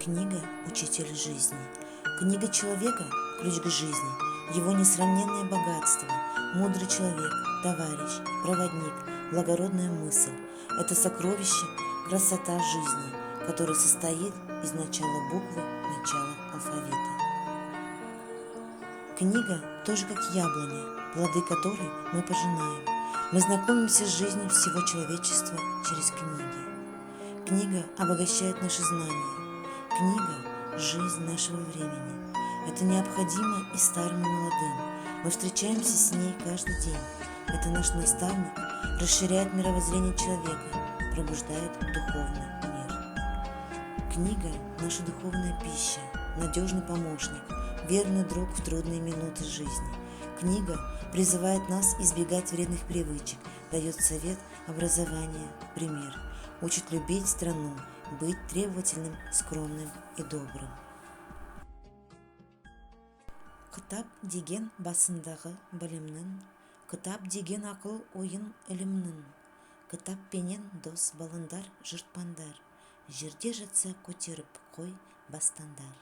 Книга – учитель жизни. Книга человека – ключ к жизни, его несравненное богатство, мудрый человек, товарищ, проводник, благородная мысль – это сокровище, красота жизни, которая состоит из начала буквы, начала алфавита. Книга тоже как яблоня, плоды которой мы пожинаем. Мы знакомимся с жизнью всего человечества через книги. Книга обогащает наши знания. Книга – жизнь нашего времени. Это необходимо и старым, и молодым. Мы встречаемся с ней каждый день. Это наш наставник, расширяет мировоззрение человека, пробуждает духовный мир. Книга – наша духовная пища, надежный помощник, верный друг в трудные минуты жизни. Книга призывает нас избегать вредных привычек, дает совет, образование, пример, учит любить страну, быть требовательным, скромным и добрым. Кітап деген басындағы білімнің, кітап деген ақыл ойын ілімнің, кітаппенен дос болыңдар, жұртпандар, жерде жатса көтеріп қой бастаңдар.